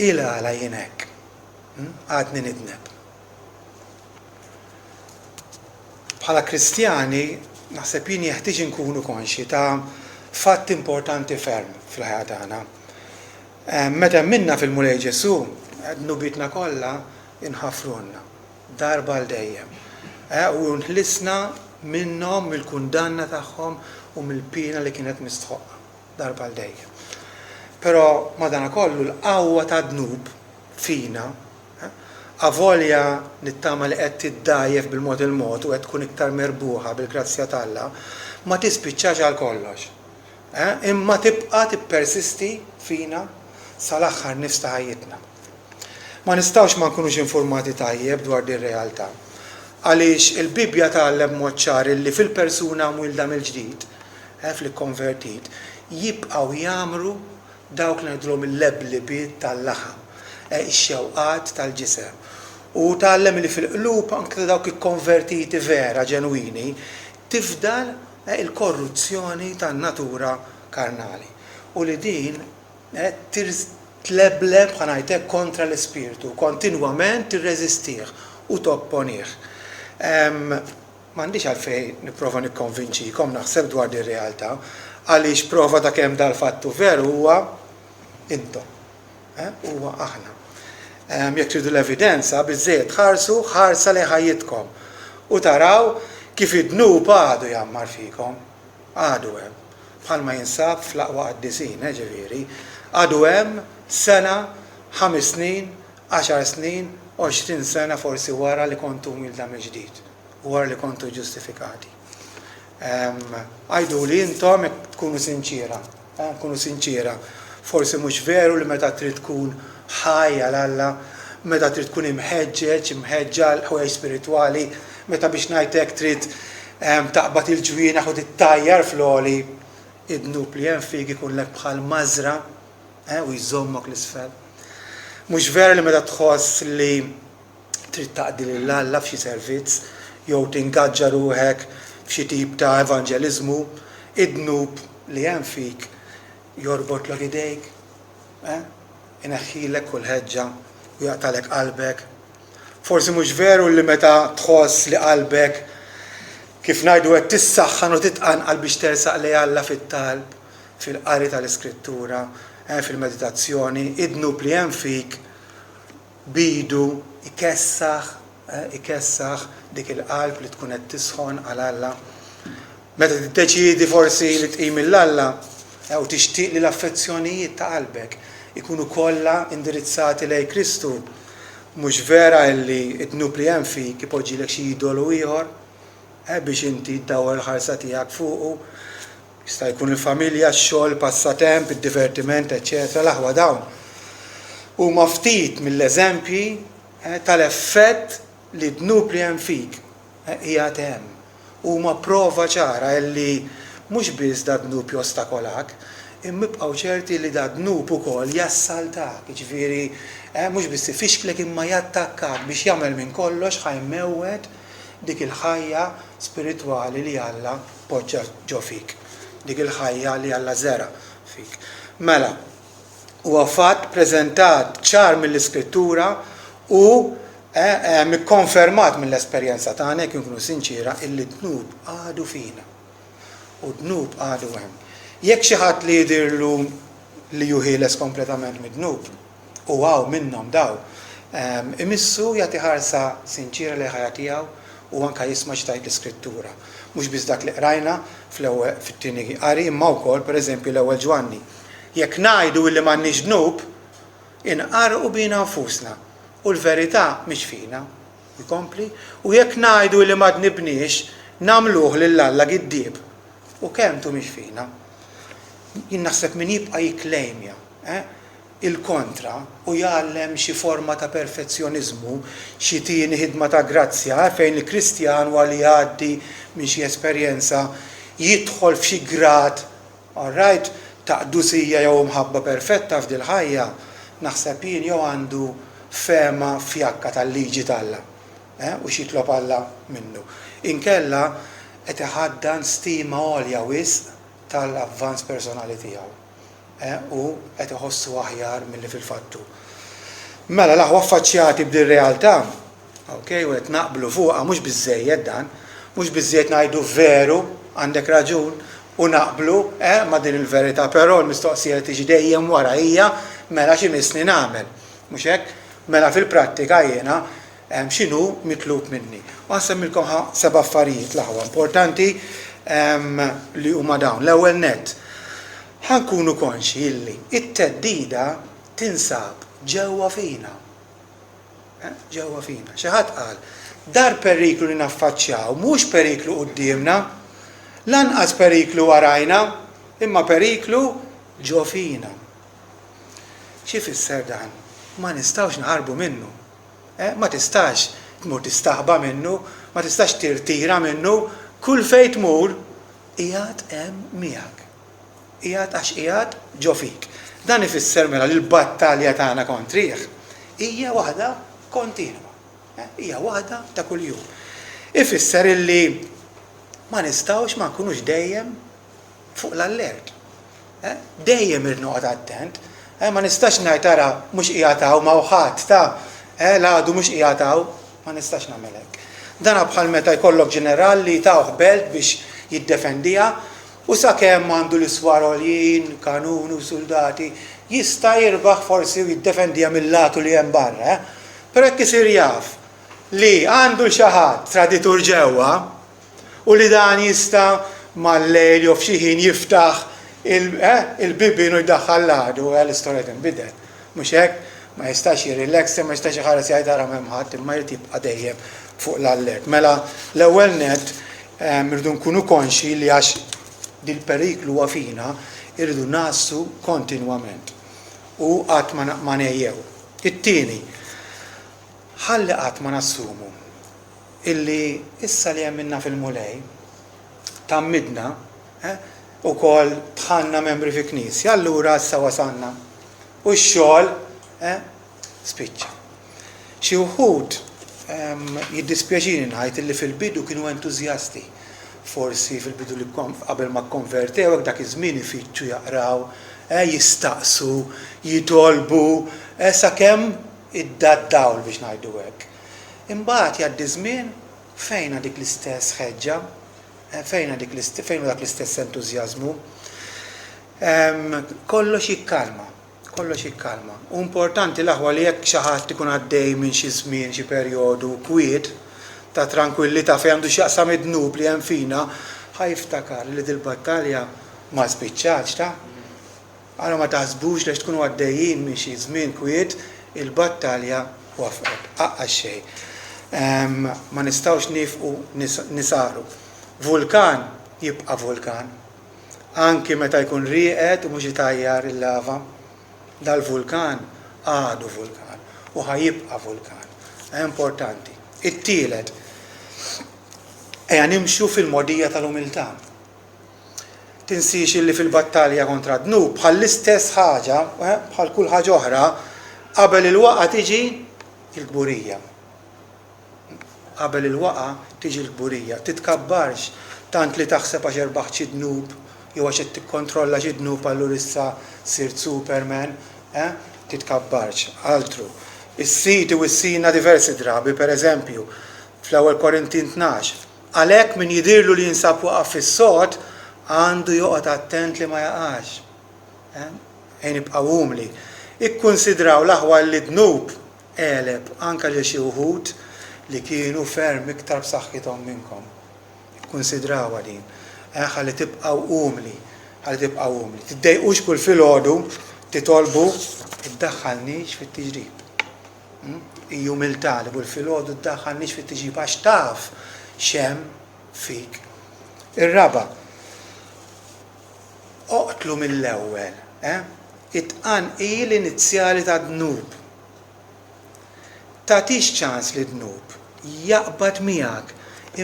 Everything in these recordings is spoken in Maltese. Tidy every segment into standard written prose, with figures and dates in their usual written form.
ila għala jien hekk. Għadni nidneb. Bħala Kristjani, naħseb jien jeħtieġ inkunu konxi ta' fatt importanti ferm fil-ħajja tagħna. Meta minna fil-mulej Ġesu, nubitna kollha inħafrunna darba l dejjem. U nħlisna minnhom mill-kundanna tagħhom u mill-pina li kienet mistħoqqa darba l dejjem. Però madankollu l-qawwa ta' dnub fina, avolja nittama li qed tiddajjef bil-mod il-mod u qed tkun iktar merbuħa bil-grazzja t'Alla, ma tispiċċax għal kollox. Imma tibqa' tippersisti fina sal-aħħar nifs ta' ħajjitna. Ma nistgħux ma nkunux informati tajjeb dwar din realtà. Għaliex il-Bibja tgħallem mod ċar li fil-persuna mwilda mill-ġdid, fil-konvertit, jibqgħu jagħmlu dawk li ngħidulhom il-leblibiet tal-laħam, ix-xewqat tal-ġisem. U tgħallem li fil-qlub anke dawk ikkonvertiti vera ġenwini tifdal il-korruzzjoni tan-natura karnali. U li din tlebleb ħanajtek kontra l-ispirtu, kontinwament tirreżistih u topponih. M'għandix għalfejn nipprova nikkonvinċikom naħseb dwar din realtà, għaliex prova ta' kemm dal-fattu veru huwa intom, huwa aħna. Jekk tridu l-evidenza, biżżejjed ħarsa li ħajjitkom u taraw kif id-dnub għadu jammar fikom, għadu hemm. Bħalma jinsab fl-aqwa qaddisin, ġifieri, għadu hemm sena, 5 snin, 10 snin, 20 sena forsi wara li kontu mwilda mill-ġdid, wara li kontu ġustifikati. Għajdu li intom tkunu sinċira, forsi mhux veru li meta trid tkun ħajja l-Alla, meta trid tkun imħeġġa l-ħwejjeġ spiritwali, meta biex ngħidlek trid taqbad il-ġwienaħ u tittajjar fl-għoli, id-dnub li hemm fik ikun lek bħal mażra u jżommok l-isfel. Mhux vera li meta tħoss li trid taqdi lill-Alla f'xi servizz jew tingaġġa ruħek f'xi tip ta' evanġeliżmu, id-dnub li hemm fik jorbotlok idejk, ineħħilek kull ħeġġa u jaqtalek qalbek. Forsi mhux veru li meta tħoss li qalbek kif ngħidu qed tissaħħan u titqanqal biex tersaq lejn Alla fit-talb, fil-qari tal-Iskrittura, fil-meditazzjoni, id-dnub li hemm fik bidu ikessaħ dik il-qalb li tkun qed tisħon għal Alla. Meta tiddeċiedi forsi li tqim il-Alla u tixtieq li l-affezzjonijiet ta' qalbek ikunu kollha indirizzati lejn Kristu, mhux vera li id-dnub li hemm fik ipoġġilek xi idolu ieħor biex inti ddawwar il-ħarsa tiegħek fuqu, jista' jkun il-familja, x-xogħol, passatemp, id-divertiment, eċċetera, l-aħwa dawn. Huma ftit mill-eżempji tal-effett li d-dnub li hemm fik qiegħed hemm. Huma prova ċara li mhux biss da dnub jostakolak, imma ibqgħu ċerti li da dnub ukoll jassaltak, jiġifieri mhux biss ifixklek imma jattakkak biex jagħmel minn kollox ħajmewwed dik il-ħajja spiritwali li Alla poġġa ġo fik, dik il-ħajja li Alla żera fik. Mela, huwa fatt preżentat ċar mill-Iskrittura u mikkonfermat mill-esperjenza tagħna jekk inkunu sinċira illi dnub għadu fina. U dnub għadu hemm. Jekk xi ħadd li jidhirlu li juħieles kompletament mid-dnub, u għaw minnhom daw, imissu jagħti ħarsa sinċira li ħajja tiegħu u anke jisma' x'tajt l-Iskrittura. Mhux biss dak li qrajna fit-tieni qari, imma wkoll pereżempju l-ewwel Ġwanni. Jekk ngħidu li m'għandniex dnub, inqarqu bina nfusna u l-verità mhix fina. Jkompli? U jekk ngħidu li ma dnibniex, nagħmluh lil Alla giddieb. U kemm tu mhix fina. Jien naħseb min jibqa' jikklejmja il-kontra u jgħallem xi forma ta' perfezzjoniżmu, xi tieni ħidma ta' grazzja fejn il-Kristjan għalli jgħaddi minn xi esperjenza jidħol f'xi grad, alright, ta' qdusija jew mħabba perfetta f'dil ħajja, naħseb jien jew għandu fema fjakka tal-liġi t'Alla u x'jitlob Alla minnu. Inkella qed iħaddan stima għolja wisq tal-avvanz personali tiegħu u qed iħossu aħjar milli fil-fattu. Mela l-aħwa affaċċjati b'dir-realtà, okay, u qed naqblu fuqha mhux biżżejjed dan, mhux biżżejjed ngħidu veru, għandek raġun, u naqblu ma' din il-verità, però l-mistoqsija tiġi dejjem wara hija mela x'imissni nagħmel. Mhux hekk? Mela fil-prattika jiena x'inhu mitlub minni. U nsemmilkom 7 affarijiet l-aħwa importanti li huma dawn. L-ewwel nett ħankunu konxi illi it-teddida tinsab ġewwa fina. Ġewwa fina. Xi ħadd qal dar periklu li naffaċċjaw mhux periklu qudiemna, lanqas periklu warajna, imma periklu ġo fina. Xi fisser dan? Ma nistgħux naħarbu minnu. Ma tistax tmur tistaħba minnu, ma tistax tirtira minnu, kull fejn tmur qiegħed hemm miegħek. Qiegħed għax qiegħed ġo fik. Dan ifisser mela li l-battalja tagħna kontrih hija waħda kontinwa. Hija waħda ta' kuljum. Ifisser illi ma nistgħux ma nkunux dejjem fuq l-allert. Dejjem irnoqgħod attent. Ma nistax ngħid tara mhux qiegħed hawn ma' ħadd ta' l-għadu mhux qiegħed hawn, ma nistax nagħmel hekk. Dan bħal meta jkollok ġeneral li tawh belt biex jiddefendiha u sakemm għandu l-iswar għoljin, kanuni u soldati, jista' jirbaħ forsi u jiddefendiha mill-latu li hemm barra. Però hekk isir jaf li għandu xi ħadd traditur ġewwa u li dan jista' mal-lejl jew f'xi ħin jiftaħ il-bibien u jdaħħal l-għadu l-istorja tinbidel. Mhux hekk? Ma jistax jirrilex, ma jistax iħares jgħid ara m'hemm ħadd, imma jrid jibqa' dejjem fuq l-allert. Mela l-ewwel nett irridu nkunu konxi li għax dil-periklu huwa fina irridu nassu kontinwament u qatt ma ngħejjew. It-tieni, ħalli qatt ma nassumu illi issa li hemm minna fil-mulej tammidna ukoll tħanna membri fi knisja, allura issa wasanna. U x-xogħol spiċċa. Xi wħud jiddispjaċini ngħid illi fil-bidu kienu entużjasti. Forsi fil-bidu li qabel ma kkonvertew hekk dak iż-żmien ifittxu jaqraw, jistaqsu, jitolbu, sakemm iddaddawl biex ngħidu hekk. Imbagħad jgħaddi żmien fejn dik l-istess ħeġġa, fejn dak l-istess entużjażmu. Kollox jikkalma. Kollox jikkalma. U importanti l-aħwa li jekk xi ħadd ikun għaddej minn xi żmien, xi perjodu kwiet ta' tranquillità fejn għandu x'jaqsam id-dnub li hemm fina, ħajftakar li dil-battalja ma spiċċax ta'. Ara ma taħsbux lex tkunu għaddejjin minn xi żmien kwiet, il-battalja wafqet. Aqqa xejn. Ma nistgħux nifqu nisaru. Vulkan jibqa' vulkan. Anki meta jkun rieqed u mhux itajjar il-lava. Dal-vulkan għadu vulkan u ħajibqa' vulkan. Importanti. It-tielet, nimxu fil-modija tal-umiltà. Tinsix illi fil-battalja kontra d-dnub bħall-istess ħaġa, bħal kull ħaġa oħra, qabel il-waqa tiġi l-kburija. Qabel il-waqa tiġi l-kburija. Titkabbarx tant li taħseb għax erbaħ xi dnub jew għax qed tikkontrolla xi dnub allura issa sirt Superman, titkabbarx. Altru. Is-siti u s-sina diversi drabi, pereżempju, fl-ewwel Korintin 12. Għalhekk min jidhirlu li jinsab waqaf fis-sod għandu joqgħod attent li ma jaqax. Nibqgħu umli. Ikkunsidraw l-aħwa li dnub qeleb anke lil xi wħud li kienu ferm iktar b'saħħithom minnkom. Ikkunsidrawha din. Ħalli tibqgħu umli. Tiddejqux kull filgħodu titolbu iddaħħalniex fit-tiġrib. Hija umiltà li kull filgħodu iddaħħalniex fit-tiġrib għax taf xemm fik. Ir-raba' oqtlu mill-ewwel, it-tqanqil inizjali ta' dnub. Tagħtix ċans li dnub jaqbad miegħek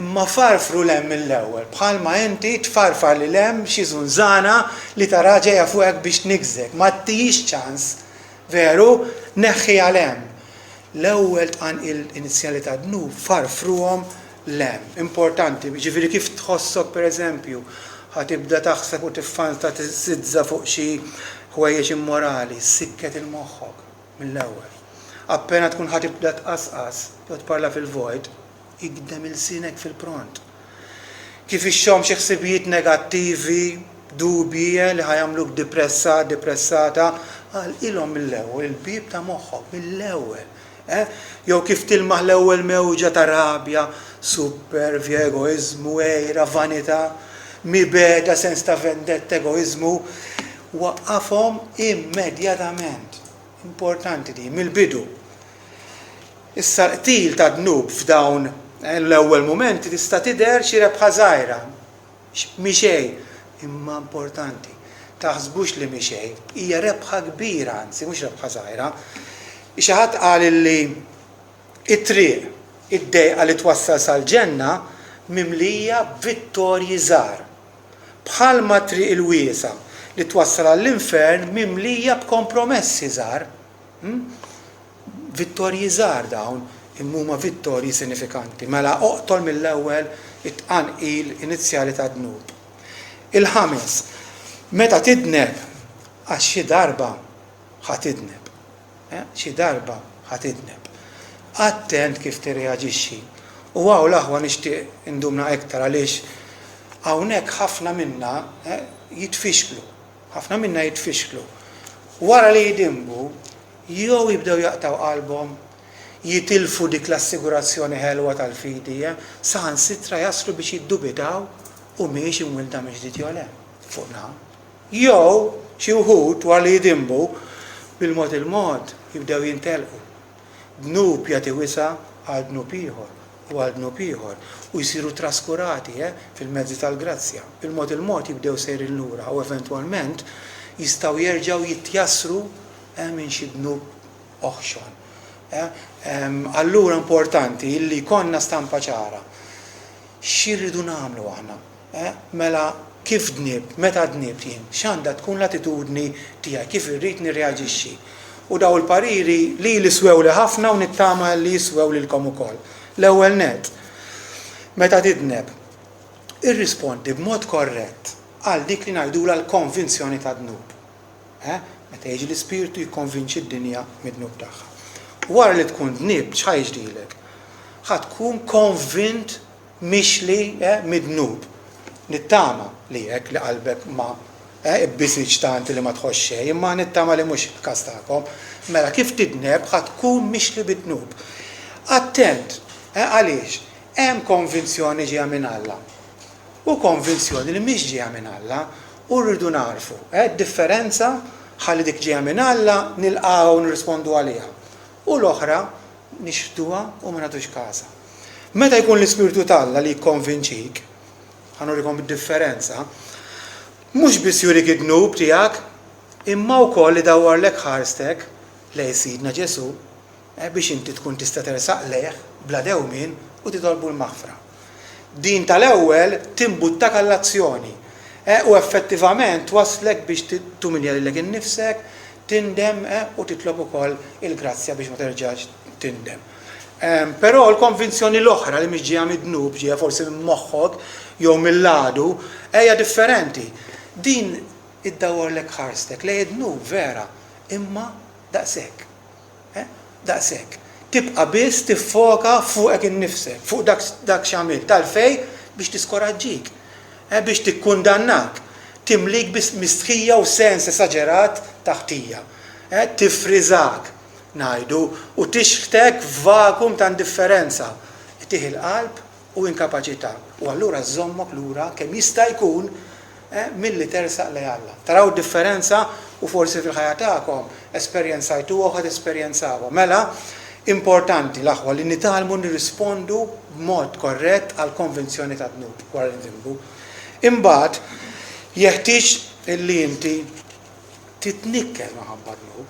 imma farfru lem mill-ewwel, bħalma inti tfarfar li lem xi żunżana li tara ġejja fuqek biex nikżek, ma tix ċans veru neħħiha lem. L-ewwel tqanqil inizjali ta' dnub farfruhom lem. Importanti, ġifieri kif tħossok pereżempju ħatibda taħseb u tiffanza tissidza fuq xi ħwejjeġ immorali, sikket il-moħħok mill-ewwel. appena tkun ħatibda tqasqas, jew tparla fil-vojt, igdem il-sinek fil-pront. Kif ixxhom xi ħsibijiet negattivi, dubji li ħajamluk depressata, għal ilhom mill-ewwel il-bib ta' moħħok mill-ewwel. Jew kif tilmaħ l-ewwel mewġa ta' rabja, supervja, egoizmu, ejra, vanità, mibeda, sens ta' vendetta, egoizmu, waqqafhom immedjatament. Importanti di, mill-bidu. Issa qtil ta' dnub f'dawn l-ewwel momenti tista' tidher xi rebħa żgħira. Mixej, imma importanti. Taħsbux li mixej, hija rebħa kbira, anzi mhux rebħa żgħira. Xi ħadd qal li it-triq id-dejqa li twassal sal-ġenna mimlija b'vittorji żgħar. Bħalma triq il-wiesa li twassal għall-infern mimlija b'kompromessi żgħar. Vittorji żgħar dawn imma vittorji sinifikanti. Mela oqtol mill-ewwel it-tqanqil inizjali ta' dnub. Il-ħames, meta tidneb għax xi darba ħatidneb. Xi darba ħatidneb. Attent kif tirreaġixxi. U għaw l-aħwa nixtieq indumna iktar għaliex hawnhekk ħafna minna jitfixklu. Ħafna minna jitfixklu. Wara li jidimbu, jew jibdew jaqtaw qalbhom, jitilfu dik l-assigurazzjoni ħelwa tal-fidi, saħansitra jaslu biex jiddubitaw u mhix imwilda miġdiet jew le fuqna. Jew xi wħud wara li jidimbu bil-mod il-mod jibdew jintelqu. Dnub jagħti wisa għal dnub ieħor u għal dnub ieħor u jsiru traskurati fil-mezzi tal-grazzja. Bil-mod il-mod jibdew sejrin lura u eventwalment jistgħu jerġgħu jittjassru minn xi dnub oħxon. Allura importanti illi konna stampa ċara. X'irridu nagħmlu aħna? Mela kif dnib, meta dnib jien, x'għandha tkun l-attitudni tiegħi, kif irrid nirreaġixxi. U daw il-pariri li swew li ħafna u nittama li jiswew lilkom ukoll. L-ewwel net, meta tidneb, irrispondi b'mod korrett għal dik li ngħidula l-konvinzjoni ta' dnub. Meta jiġi l-ispirtu jikkonvinċi d-dinja mid-dnub tagħha. Wara li tkun dnib x'ħajġdilek? Tkun konvint mixli mid-dnub. Nittama li hekk li qalbek ma ibbisiġ tanti li ma tħoss xejn, imma nittama li mhux il-każ tagħkom. Mela kif tidneb tkun mixli bid-dnub. Attent, għaliex hemm konvinzjoni ġejja minn Alla. U konvinzjoni li mhix ġejja minn Alla u rridu narfu. Differenza ħalli dik ġejja minn Alla nilqgħu u nirrispondu għaliha. U l-oħra nixfduha u ma nagħtux każha. Meta jkun l-Ispirtu tal-Alla li jikkonvinċik, ħanurikom id-differenza, mhux biss jurik id-dnub tiegħek, imma wkoll li dawwarlek ħarstek lejn Sidna Ġesu biex inti tkun tista' tersaq lejh bla dewmien u titolbu l-maħfra. Din tal-ewwel timbuttak għall-azzjoni u effettivament waslek biex tumilja lilek innifsek, tindem u titlob ukoll il-grazzja biex ma terġax tindem. Però l-konvinzjoni l-oħra li mhix ġejja mid-dnub, ġejja forsi minn moħħok jew mill-għadu, hija differenti. Din iddawwarlek ħarstek lejn id-dnub vera, imma daqshekk. Daqshekk. Tibqa' biss tiffoka fuqek innifsek, fuq dak x'għamilt tal-fej biex tiskoraġġik, biex tikkundannak, timlik biss mistħija u sens esaġerat taħtija, tifriżak ngħidu u tixħtek vakum ta' indifferenza, tieħi l-qalb u inkapaċità. U allura żommok lura kemm jista' jkun milli tersaq lejn Alla. Taraw differenza u forsi fil-ħajja tagħkom esperjenzajtuha u ħadd esperjenzawha. Mela importanti l-aħwa li nitalmu nirrispondu b'mod korrett għal konvenzjoni ta' dnub wara li ndimbu. Imbagħad jeħtieġ illi inti titnikkel minħabba dnub,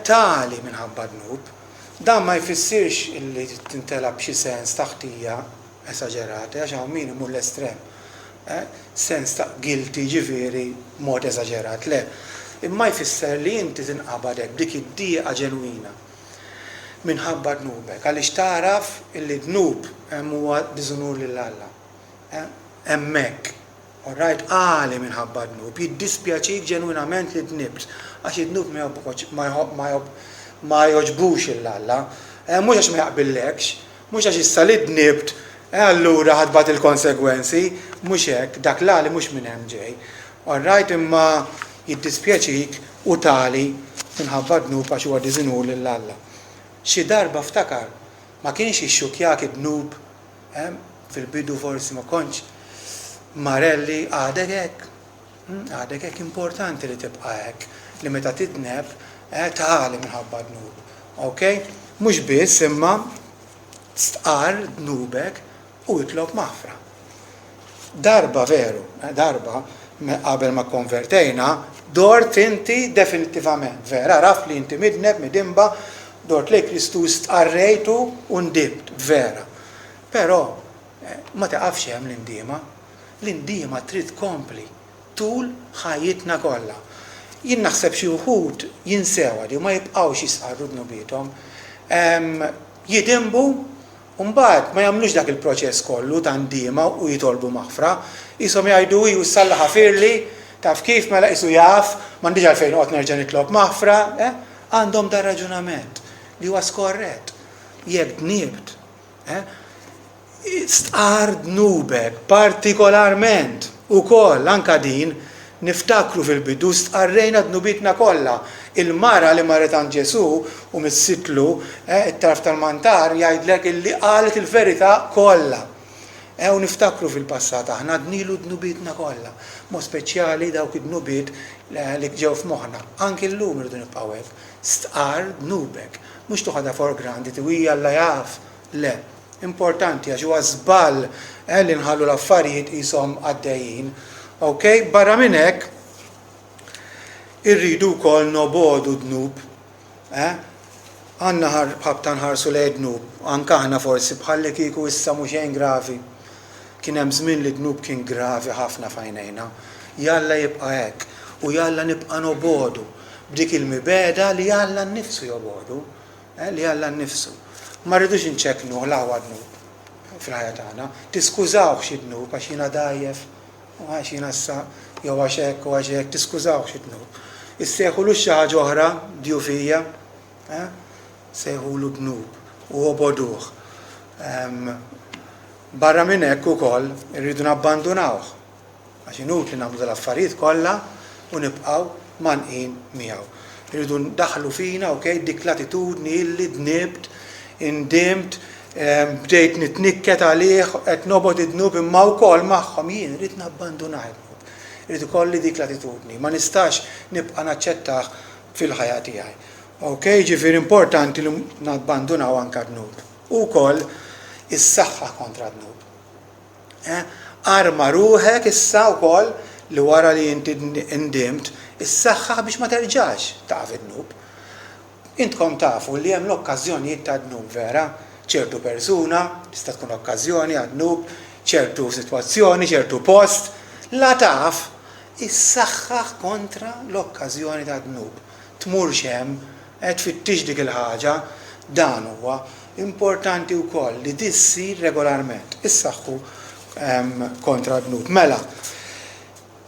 tali minħabba dnub. Dan ma jfissirx illi tintelab xi sens taħtija esaġerati għax hawn min imur l-estrem. Sens ta' guilty ġifieri mod esaġerat, le. Imma jfisser li inti tinqabad hekk dik id-dieqa ġenwina minħabba dnubek, għaliex taraf illi dnub huwa diżunur lil Alla. Hemmhekk. Alright, għali minħabba dnub, jiddispjaċik ġenwinament li dnibt, għax id-dnub ma joġbux il-Alla, mhux għax ma jaqbillekx, mhux għax issa li dnibt, allura ħadbat il-konsegwenzi, mhux hekk, dak l-għali mhux minn hemm ġej. Orrajt imma jiddispjaċik u tali minħabba dnub għax huwa diżinur lill-Alla. Xi darba ftakar ma kienx ixxukjak id-dnub, fil-bidu forsi ma kontx marelli għadek hekk. Għadek hekk importanti li tibqa' hekk, li meta tidneb tagħali minħabba dnub. Okay? Mhux biss imma stqar dnubek u jitlob maħfra. Darba veru, darba qabel ma konvertejna, dort inti definitivament, vera, raf li inti midimba, dort li Kristus stqarrejtu u ndibt, vera. Però ma taqafx hemm l-indiema trid kompli tul ħajjitna kollha. Jien naħseb xi wħud jinsewa li ma jibqgħux jisqarru dnubietom, jidimbu u mbagħad ma jagħmlux dak il-proċess kollu ta' ndiema u jitolbu maħfra, ishom jgħidu ju salla ħafirli, taf kif mela qisu jaf, m'għandix għalfejn qod nerġa' nitlob maħfra, għandhom dar raġunament li huwa skorrett. Jekk dniebt, stqar dnubek partikolarment ukoll anka din niftakru fil-bidu stqarrejna dnubietna kollha. Il-mara li marret għand Ġesu u missitlu it-tarf tal-mantar jgħidlek illi qalet il-verità kollha. U niftakru fil-passat aħna dnilu dnubietna kollha, mod speċjali dawk id-dnubiet li ġew f'moħħna. Anki llum irdu nibqgħu hekk. Stqar dnubek, mhux toħodha for granted u hija Alla jaf. Le, importanti għax huwa żball li nħallu l-affarijiet qishom għaddejjin. Okay? Barra minn hekk irridu wkoll nobodu dnub. Għandna ħabta nħarsu lejn dnub, anke aħna forsi bħalli kieku issa mhux xejn gravi. Kien hemm żmien li dnub kien gravi ħafna f'għajnejna. Jalla jibqa' hekk u jalla nibqa' nobodu b'dik il-mibeda li Alla nnifsu jobodu, li Alla nnifsu. Ma rridux inċekknu l-aqwa dnub fil-ħajja tagħna. Tiskużawx xi dnub għax jiena dajjef, u għax jiena issa jew għax hekk u għax hekk, tiskużawx xi dnub. Issejħulu xi ħaġa oħra djufija, sejħulu dnub u oboduh. Barra minn hekk ukoll irridu nabbandunawh għax inutli nagħmlu l-affarijiet kollha u nibqgħu manqin miegħu. Irridu ndaħlu fina dik l-attitudni illi dnibt, indimt, bdejt nitnikket għalih, qed nobod id-dnub imma wkoll magħhom jien irid nabbandunah id-dnub. Irid ikolli dik l-attitudni, ma nistax nibqa' naċċettah fil-ħajja tiegħi. Okay, ġifieri importanti li nabbandunaw anke dnub. U wkoll is-saħħa kontra dnub. Arma ruħek issa wkoll li wara li inti indimt, is-saħħa biex ma terġax taf id-dnub. Intkom tafu li hemm l-okkażjonijiet ta' dnub vera, ċertu persuna tista' tkun okkażjoni għad dnub, ċertu sitwazzjoni, ċertu post, la taf is-saħħaħ kontra l-okkażjoni ta' dnub. Tmurx hemm tfittix dik il-ħaġa, dan huwa importanti wkoll li tissir regolarment. Issaħħu kontra dnub. Mela,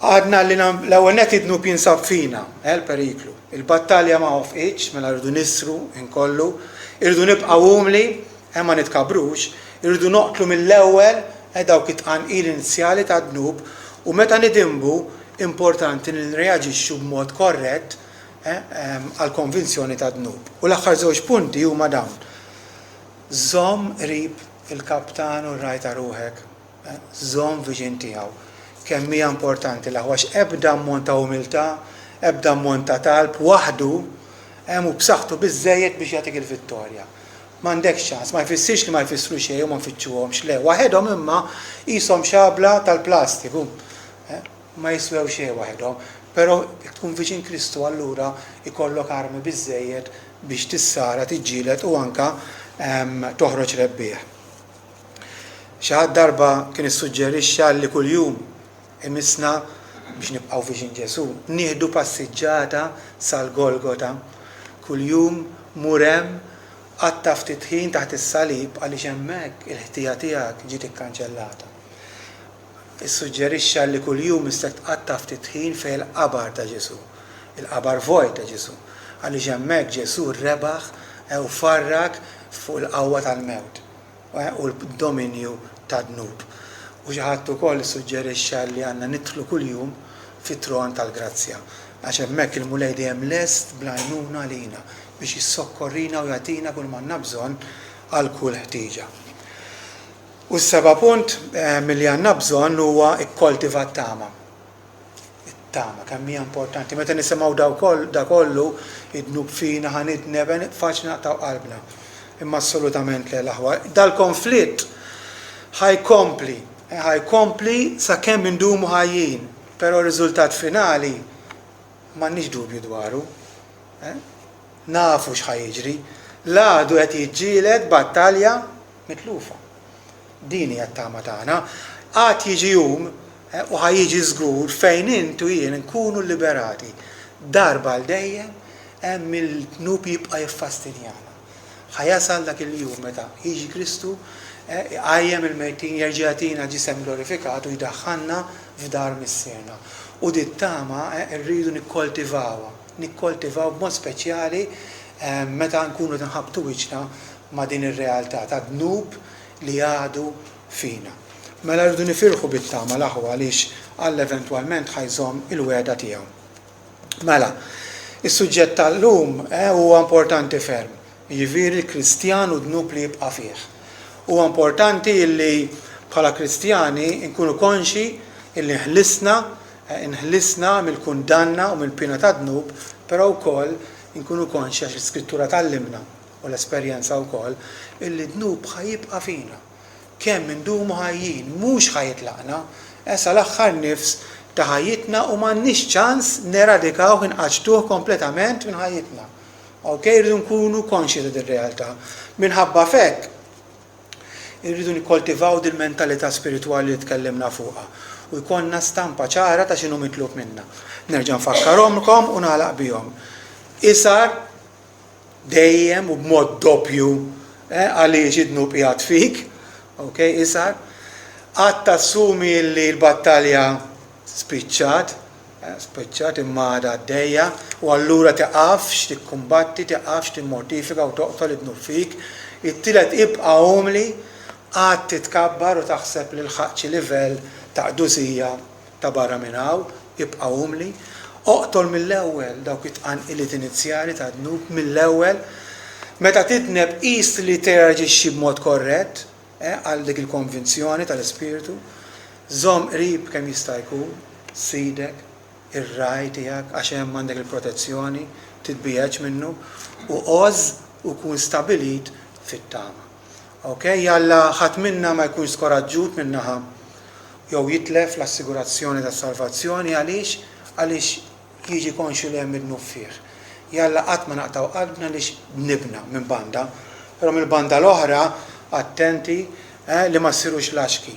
għadna li l-ewwel nett id-dnub jinsab fina, l-periklu. Il-battalja ma wafqitx, mela rridu nisru inkollu, irridu nibqgħu umli, ma nitkabrux, irridu noqtlu mill-ewwel dawk it-tqanqil inizjali ta' dnub u meta nidimbu importanti li nreaġixxu b'mod korrett għal konvinzjoni ta' dnub. U l-aħħar żewġ punti huma dawn. Żomm qrib il-kaptan u rajta ruħek, żomm viċin tiegħu. Kemm hija importanti għax ebda ammont ta' umiltà, ebda ammont ta' talb waħdu u b'saħħtu biżżejjed biex jagħtik il-vittorja. M'għandekx ċans, ma jfissirx li ma jfissru xejn u ma nfittxuhomx le. Waħedhom imma qishom xabla tal-plastiku. Ma jiswew xejn waħedhom, però jekk tkun viċin Kristu allura ikollok armi biżżejjed biex tissara tiġġieled u anke toħroġ rebbieħ. Xi ħadd darba kien issuġġerixxa li kuljum imisna biex nibqgħu viċin Ġesu, nieħdu passiġġata sal-Golgota. Kuljum mur hemm għatta ftit ħin taħt is-salib għaliex hemmhekk il-ħtija tiegħek ġiet ikkanċellata. Issuġġerixxa li kuljum istek tqatta ftit ħin fejn il-qabar ta' Ġesu, il-qabar vojt ta' Ġesu. għaliex hemmhekk Ġesu rebaħ u farrak fuq il-qawwa tal-mewt u l-dominju tad-dnub. U xi ħadd ukoll issuġġerixxa li għandna nidħlu kuljum fit-tron tal-grazzja. Għax hemmhekk il-mulej dejjem lest bl-għajnuna għalina biex jissokkorrina u jagħtina kull m'għandna bżonn għal kull ħtieġa. U s-seba' punt milli għandna bżonn huwa kkoltiva t-tama. It-tama kemm hija importanti. Meta nisimgħu da kollu id-dnub fina ħanidneben faċli naqtaw qalbna. Imma assolutament le l-aħwa. Dal-konflitt ħajkompli sakemm indumu ħajjin, però r-riżultat finali m'għandniex dubju dwaru. Nafu x'ħajjiġri, l-għadu qed jiġġieled battalja mitlufa. Din hija t-tama tagħna. Għad jiġi jum u ħajjiġi żgur fejn intu jien nkunu liberati. Darba l dejjem hemm il-dnub jibqa' jiffastidjana. Ħajasal dak il-jum meta jiġi Kristu għajjem il-mejtin jerġa' jagħtina ġisem glorifikat u jdaħħalna f'dar missierna. U dit-tama rridu nikkoltivaw b'mod speċjali meta nkunu tinħabtu wiċċna ma' din ir-realtà ta' dnub li għadu fina. Mela rridu nifirħu bit-tama l-aħwa għaliex Alla eventwalment ħajżomm il-wegħda tiegħu. Mela, is-suġġett tal-lum huwa importanti ferm. Jiġifieri l-Kristjan u dnub li jibqa' fih. Huwa importanti li bħala Kristjani nkunu konxi illi nħlisna mill-kundanna u mill-pina ta' dnub, però wkoll nkunu konxi għax l-Iskrittura tallimna u l-esperjenza wkoll illi dnub ħajibqa' fina. Kemm indumu ħajjin mhux ħajitlaqna, issa l-aħħar nifs ta' ħajjitna u m'għandniex ċans neradikaw inqaċtuh kompletament minn ħajjitna. Irridu nkunu konxi ta' dir-realtà. Minħabba fekk irridu nikkoltivaw dil-mentalità spiritwali li tkellimna fuqha u jkollna stampa ċara ta' x'inhu mitlub minna. Nerġa' nfakkarhomkom u nagħlaq bihom. Isar dejjem u b'mod doppju għaliex id-dnub qiegħed fik, isar qatt tassumi li l-battalja spiċċat imma għaddejja u allura tiqafx tikkumbatti, tiqafx timmortifika u toqtol id-dnub fik. It-tielet ibqa' għomli għad titkabbar u taħseb li l-ħaqċi livell ta' qdusija ta' barra minn hawn, ibqa' għomli. Oqtol mill-ewwel dawk it-tqanqiliet inizjali ta' dnub mill-ewwel. Meta titneb qis li terġixxi b'mod korrett għal dik il-konvinzjoni tal-Ispiritu, żomm qrib kemm jista' jkun sidek, ir-raj tiegħek għax hemm għandek il-protezzjoni, titbieġ minnu u għoż u kun stabilit fit-tama. Jalla ħadd minna ma jkunx skoraġġut minnaħa jew jitlef l-assigurazzjoni tas-salvazzjoni għaliex jiġi konxu li hemm id-dnub fih. Jalla qatt ma naqtaw qalbna għaliex nibna minn banda, però mill-banda l-oħra attenti li ma ssirux laxki.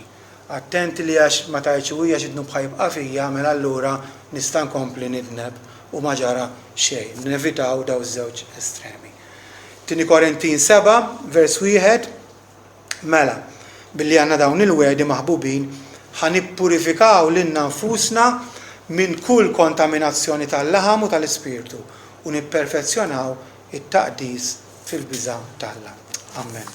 Attenti li għax ma tajċu għax id-dnub ħajibqa' fija mela allura nista' nkompli nidneb u ma ġara xejn. Nevitaw daw żewġ estremi. 2 Korintin 7, vers 1, mela, billi għandna dawn il-wedi maħbubin, ħanippurifikaw lilna nfusna minn kull kontaminazzjoni tal-laħam u tal-ispirtu u nipperfezzjonaw it-taqdis fil-biża' tal-Alla. Amen.